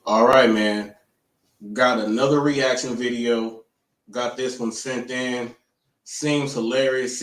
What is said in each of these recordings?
All right, man. Got another reaction video. Got this one sent in. Seems hilarious.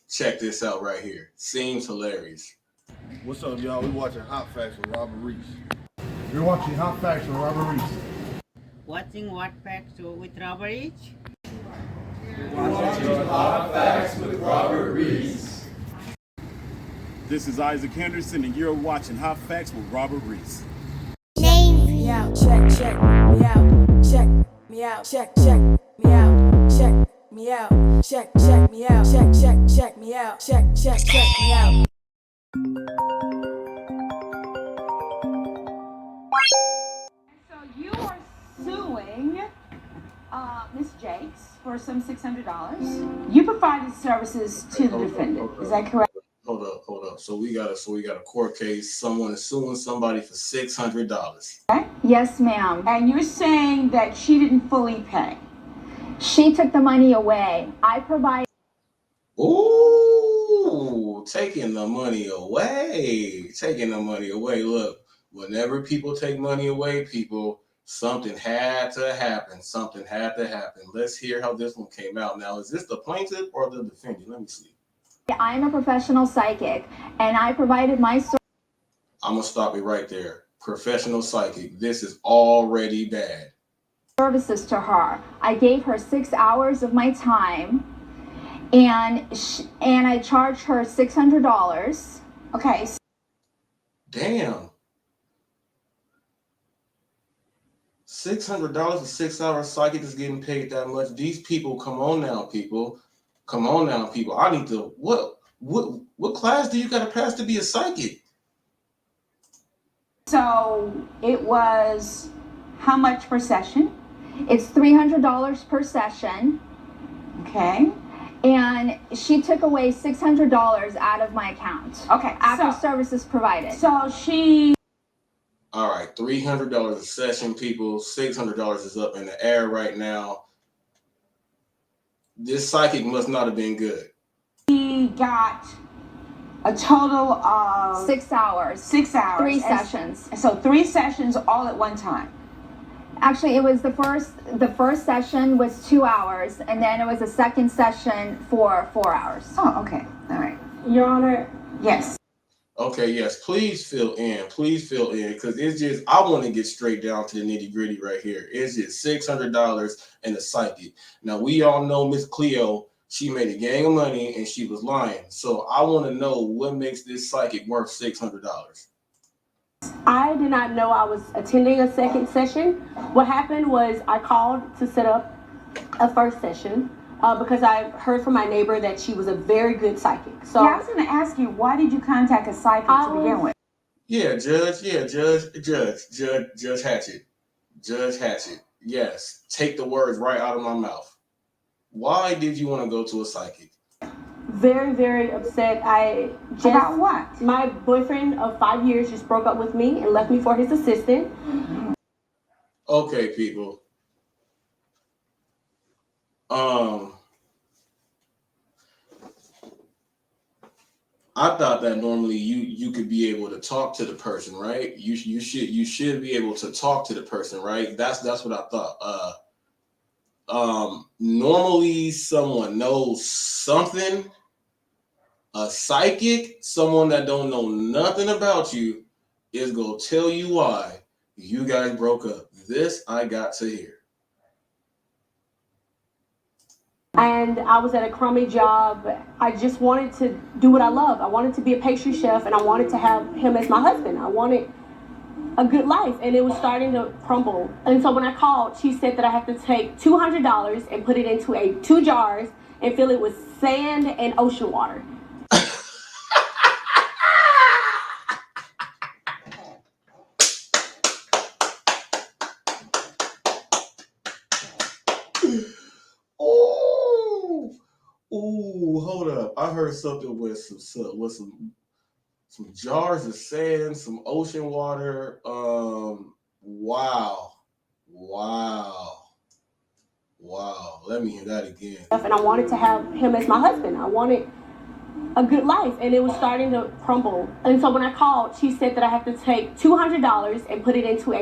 Check this out right here. Seems hilarious. What's up, y'all? We watching Hot Facts with Robert Reese. You're watching Hot Facts with Robert Reese. Watching What Facts with Robert Reese? Watching Hot Facts with Robert Reese. This is Isaac Henderson, and you're watching Hot Facts with Robert Reese. Me out, check me out, check me out, check me out, check me out, check me out, check me out, check me out. So you are suing Miss Jakes for some $600. You provided services to the defendant. Is that correct? Hold up. So we got a court case. Someone is suing somebody for $600. Okay. Yes, ma'am. And you're saying that she didn't fully pay. She took the money away. I provided. Ooh, taking the money away. Look, whenever people take money away, something had to happen. Let's hear how this one came out. Now, is this the plaintiff or the defendant? Let me see. I'm a professional psychic, and I provided my services. I'm going to stop it right there. Professional psychic. This is already bad. Services to her. I gave her 6 hours of my time, and I charged her $600. Okay. Damn. $600 for 6 hours psychic is getting paid that much. These people, come on now, people. I need to, what class do you got to pass to be a psychic? So it was how much per session? It's $300 per session. Okay. And she took away $600 out of my account. Okay. After services provided. So she... All right, $300 a session, people. $600 is up in the air right now. This psychic must not have been good. She got a total of 6 hours. 6 hours. 3 sessions. So 3 sessions all at one time. Actually, it was the first session was 2 hours, and then it was a second session for 4 hours. Oh, okay. All right. Your Honor. Yes. Okay, yes, please fill in, because it's just, I want to get straight down to the nitty gritty right here. It's just $600 and a psychic. Now, we all know Miss Cleo, she made a gang of money and she was lying. So I want to know what makes this psychic worth $600. I did not know I was attending a second session. What happened was I called to set up a first session. Because I heard from my neighbor that she was a very good psychic. So yeah, I was going to ask you, why did you contact a psychic to begin with? Yeah, Judge Hatchett. Yes, take the words right out of my mouth. Why did you want to go to a psychic? Very, very upset. About what? My boyfriend of 5 years just broke up with me and left me for his assistant. Okay, people. I thought that normally you could be able to talk to the person, right? You should be able to talk to the person, right? That's what I thought. Normally someone knows something. A psychic, someone that don't know nothing about you, is gonna tell you why you guys broke up. This I got to hear. And I was at a crummy job. I just wanted to do what I love. I wanted to be a pastry chef, and I wanted to have him as my husband. I wanted a good life, and it was starting to crumble. And so when I called, she said that I have to take $200 and put it into 2 jars and fill it with sand and ocean water. Ooh, hold up. I heard something with some jars of sand, some ocean water. Wow. Let me hear that again. And I wanted to have him as my husband. I wanted a good life, and it was starting to crumble. And so when I called, she said that I have to take $200 and put it into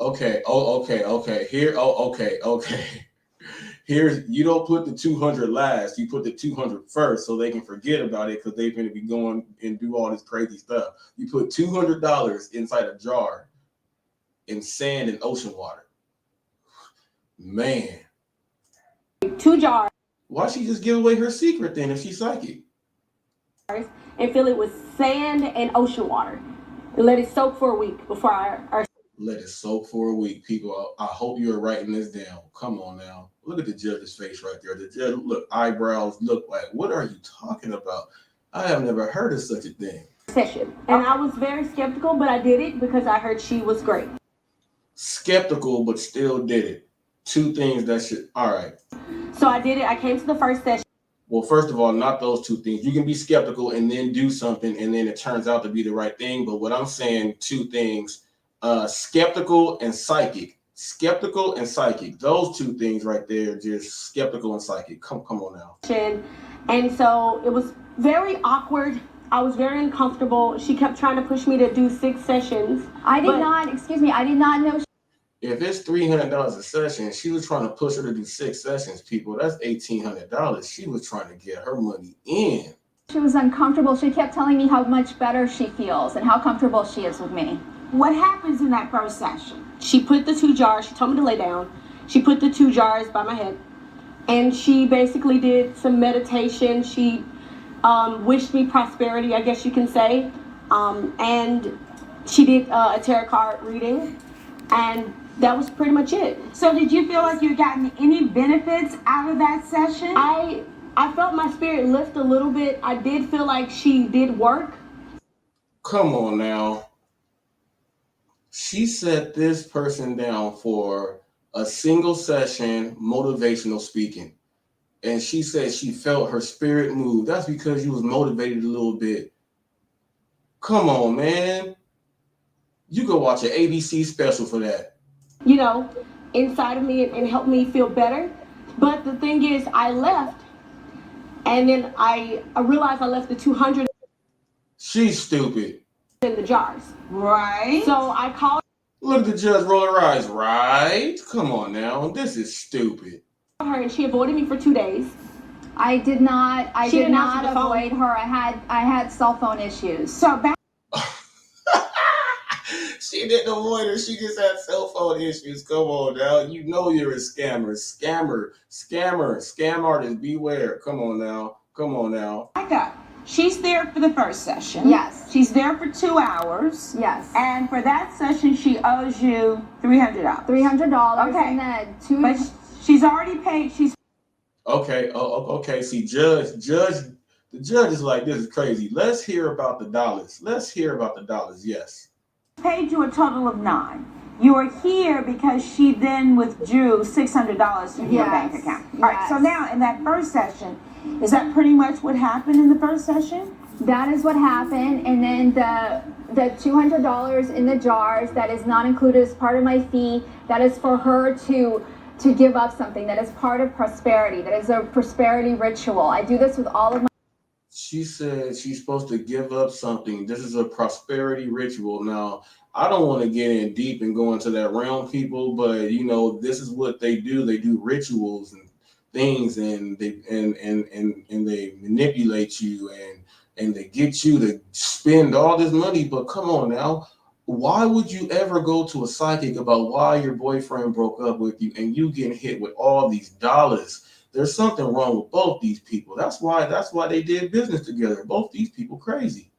Okay. Okay. Here. Okay. Here's, you don't put the 200 last. You put the 200 first so they can forget about it because they're going to be going and do all this crazy stuff. You put $200 inside a jar in sand and ocean water. Man. 2 jars. Why she just give away her secret then if she's psychic? And fill it with sand and ocean water. And let it soak for a week before I Let it soak for a week, people. I hope you're writing this down. Come on now. Look at the judge's face right there. The judge, look, eyebrows look like, what are you talking about? I have never heard of such a thing. session. And I was very skeptical, but I did it because I heard she was great. Skeptical, but still did it. 2 things that should, all right. So I did it. I came to the first session. Well, first of all, not those 2 things. You can be skeptical and then do something, and then it turns out to be the right thing. But what I'm saying, 2 things, skeptical and psychic. Skeptical and psychic. Those 2 things right there, just skeptical and psychic. Come on now. And so it was very awkward. I was very uncomfortable. She kept trying to push me to do 6 sessions. I did not know. If it's $300 a session, she was trying to push her to do 6 sessions, people. That's $1,800. She was trying to get her money in. She was uncomfortable. She kept telling me how much better she feels and how comfortable she is with me. What happens in that first session? She put the 2 jars, she told me to lay down. She put the 2 jars by my head. And she basically did some meditation. She wished me prosperity, I guess you can say. And she did a tarot card reading. And that was pretty much it. So did you feel like you gotten any benefits out of that session? I felt my spirit lift a little bit. I did feel like she did work. Come on now. She set this person down for a single session motivational speaking. And she said she felt her spirit move. That's because you was motivated a little bit. Come on, man. You go watch an ABC special for that. You know, inside of me and helped me feel better. But the thing is, I left. And then I realized I left the 200 She's stupid. in the jars. Right. So I called Look at the judge roll her eyes, right? Come on now. This is stupid. her and she avoided me for 2 days. I did not She didn't answer the phone. avoid her. I had cell phone issues. So back She didn't avoid her. She just had cell phone issues. Come on now. You know you're a scammer. Scam artist, beware. Come on now. up. She's there for the first session. Yes. She's there for 2 hours. Yes. And for that session, she owes you $300. $300. Okay. And then 2. But she's already paid. She's Okay. Okay. See, the judge is like, this is crazy. Let's hear about the dollars. Yes. paid you a total of $9. You are here because she then withdrew $600 from your bank account. All right. So now in that first session, is that pretty much what happened in the first session? That is what happened. And then the $200 in the jars, that is not included as part of my fee. That is for her to give up something. That is part of prosperity. That is a prosperity ritual. I do this with all of my. She said she's supposed to give up something. This is a prosperity ritual. Now, I don't want to get in deep and go into that realm, people, but you know, this is what they do. They do rituals and things, and they manipulate you and they get you to spend all this money. But come on now, why would you ever go to a psychic about why your boyfriend broke up with you and you getting hit with all these dollars? There's something wrong with both these people. That's why they did business together. Both these people crazy.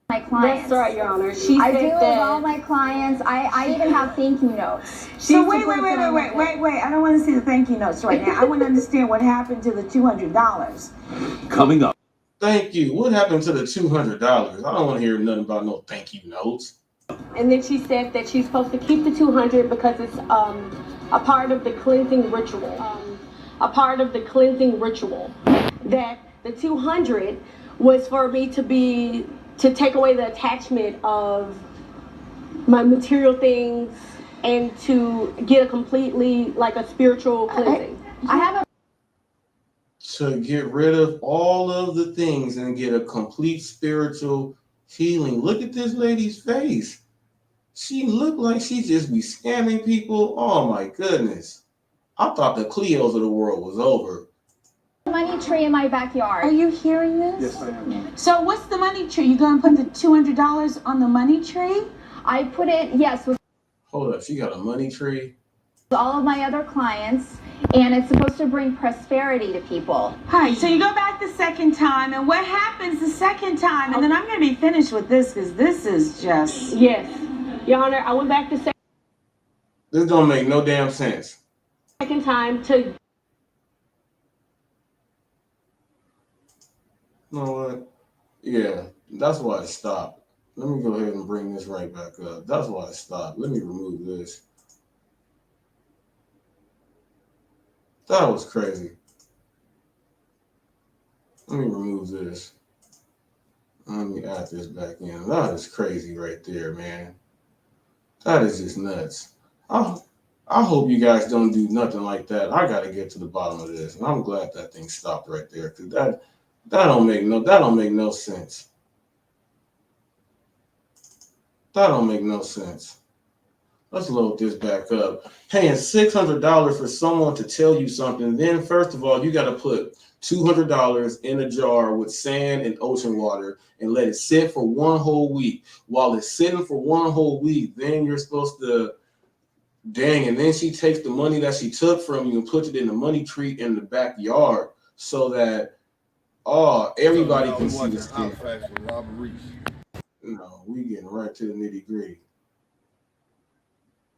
My clients. That's right, Your Honor. I do it with all my clients. I even have thank you notes. So wait. I don't want to see the thank you notes right now. I want to understand what happened to the $200. Coming up. Thank you. What happened to the $200? I don't want to hear nothing about no thank you notes. And then she said that she's supposed to keep the 200 because it's a part of the cleansing ritual. That the 200 was for me to take away the attachment of my material things and to get a completely like a spiritual cleansing. To get rid of all of the things and get a complete spiritual healing. Look at this lady's face. She looked like she just be scamming people. Oh my goodness. I thought the Cleos of the world was over. Money tree in my backyard. Are you hearing this? Yes, I am. So what's the money tree? You gonna put the $200 on the money tree? I put it, yes, with Hold up, she got a money tree? all of my other clients, and it's supposed to bring prosperity to people. Hi, so you go back the second time, and what happens the second time? And then I'm gonna be finished with this, because this is just... Yes, Your Honor, I went back the This don't make no damn sense. second time to... You know what? Yeah, that's why it stopped. Let me go ahead and bring this right back up. That's why it stopped. Let me remove this. That was crazy. Let me remove this. Let me add this back in. That is crazy right there, man. That is just nuts. I hope you guys don't do nothing like that. I gotta get to the bottom of this, and I'm glad that thing stopped right there, because that don't make no sense. That don't make no sense. Let's load this back up. Paying $600 for someone to tell you something, then first of all, you got to put $200 in a jar with sand and ocean water and let it sit for 1 whole week. While it's sitting for 1 whole week, then you're supposed to, dang, and then she takes the money that she took from you and puts it in the money tree in the backyard so that everybody can see this Hot kid. Facts with Robert Reese. No, we getting right to the nitty gritty.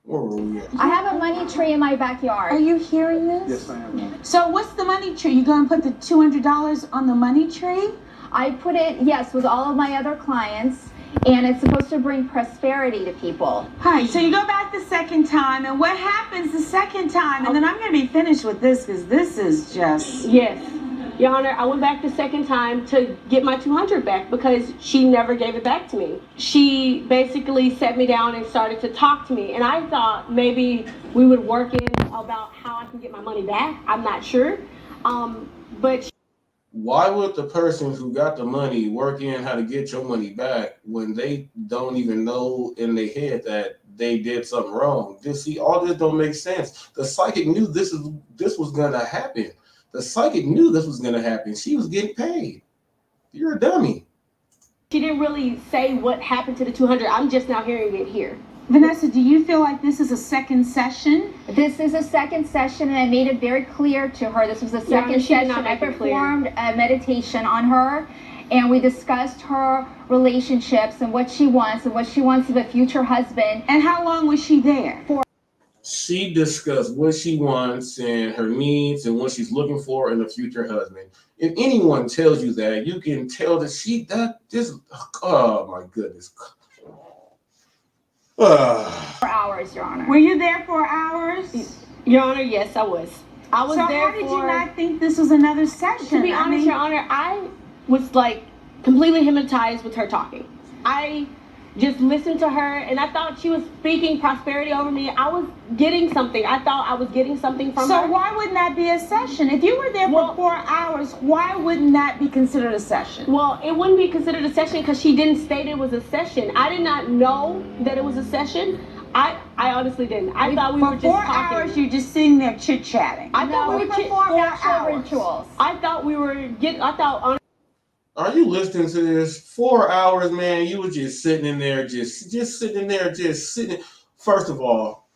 Where were we at? I have a money tree in my backyard. Are you hearing this? Yes, I am. So what's the money tree? You gonna put the $200 on the money tree? I put it, yes, with all of my other clients, and it's supposed to bring prosperity to people. Hi, so you go back the second time, and what happens the second time? And then I'm gonna be finished with this, because this is just... Yes, Your Honor, I went back the second time to get my $200 back because she never gave it back to me. She basically sat me down and started to talk to me, and I thought maybe we would work in about how I can get my money back. I'm not sure, but... Why would the person who got the money work in how to get your money back when they don't even know in their head that they did something wrong? All this don't make sense. The psychic knew this was gonna happen. The psychic knew this was gonna happen. She was getting paid. You're a dummy. She didn't really say what happened to the $200. I'm just now hearing it here. Vanessa, do you feel like this is a second session? This is a second session, and I made it very clear to her. This was a second session. I performed a meditation on her, and we discussed her relationships and what she wants of a future husband. And how long was she there? She discussed what she wants and her needs and what she's looking for in a future husband. If anyone tells you that, you can tell that oh my goodness. 4 hours, Your Honor. Were you there 4 hours? Your Honor, yes, I was. I was so there. How did you not think this was another session? To be honest, Your Honor, I was like completely hypnotized with her talking. I just listened to her, and I thought she was speaking prosperity over me. I was getting something. I thought I was getting something from her. So why wouldn't that be a session? If you were there for 4 hours, why wouldn't that be considered a session? Well, it wouldn't be considered a session because she didn't state it was a session. I did not know that it was a session. I honestly didn't. I thought we were just talking. For 4 hours, you're just sitting there chit-chatting. I thought we were performing our rituals. I thought we were Are you listening to this? 4 hours, man. You were just sitting in there, just sitting there, just sitting. First of all,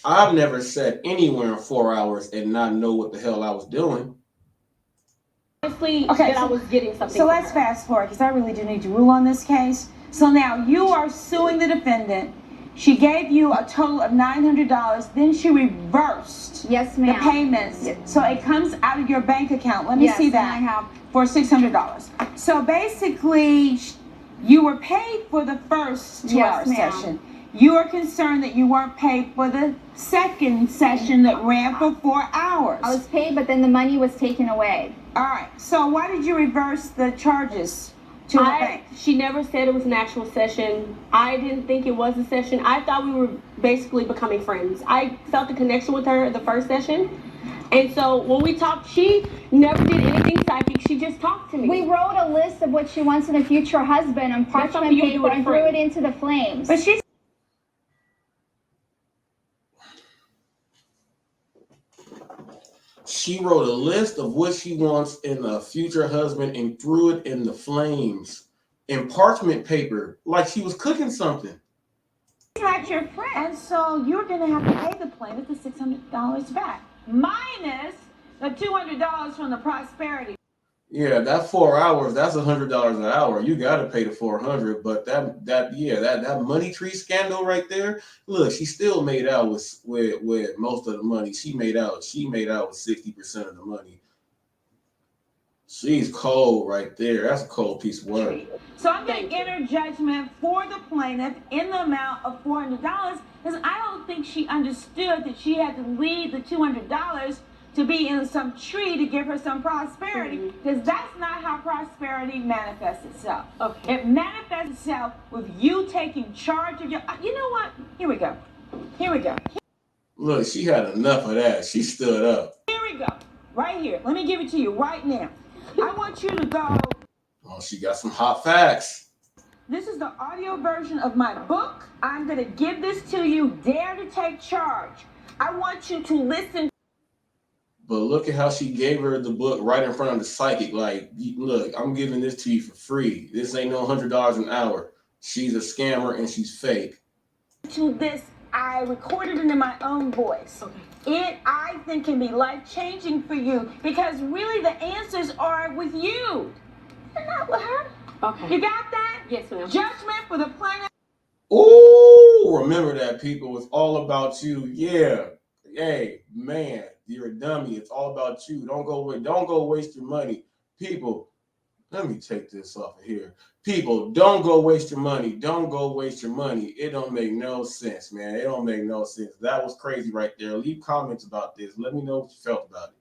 I've never sat anywhere in 4 hours and not know what the hell I was doing. Honestly, that I was getting something. So let's fast forward, because I really do need to rule on this case. So now you are suing the defendant. She gave you a total of $900. Then she reversed the payments. Yes. So it comes out of your bank account. Let me see that. I have. For $600. So basically, you were paid for the first 2-hour session. You are concerned that you weren't paid for the second session that ran for 4 hours. I was paid, but then the money was taken away. All right. So why did you reverse the charges to the bank? She never said it was an actual session. I didn't think it was a session. I thought we were basically becoming friends. I felt the connection with her the first session. And so when we talked, she never did anything psychic. She just talked to me. We wrote a list of what she wants in a future husband on parchment paper and threw it into the flames. But she's She wrote a list of what she wants in a future husband and threw it in the flames in parchment paper, like she was cooking something. Not your friend. And so you're going to have to pay the plaintiff the $600 back, minus the $200 from the prosperity. Yeah, that 4 hours, that's $100 an hour. You got to pay the $400. But that money tree scandal right there. Look, she still made out with most of the money. She made out with 60% of the money. She's cold right there. That's a cold piece of work. So I'm going to enter judgment for the plaintiff in the amount of $400 because I don't think she understood that she had to leave the $200 to be in some tree to give her some prosperity, because that's not how prosperity manifests itself. Okay. It manifests itself with you taking charge of your, you know what? Here we go. Look, she had enough of that. She stood up. Here we go. Right here. Let me give it to you right now. I want you to go. Oh, she got some hot facts. This is the audio version of my book. I'm going to give this to you. Dare to take charge. I want you to listen. But look at how she gave her the book right in front of the psychic. Like, look, I'm giving this to you for free. This ain't no $100 an hour. She's a scammer and she's fake. To this, I recorded it in my own voice. Okay. It, I think, can be life-changing for you because really the answers are with you. They're not with her. Okay. You got that? Yes, ma'am. Judgment for the planet. Oh, remember that, people. It's all about you. Yeah. Hey, man, you're a dummy. It's all about you. Don't go waste your money. People, let me take this off of here. People, don't go waste your money. Don't go waste your money. It don't make no sense, man. It don't make no sense. That was crazy right there. Leave comments about this. Let me know what you felt about it.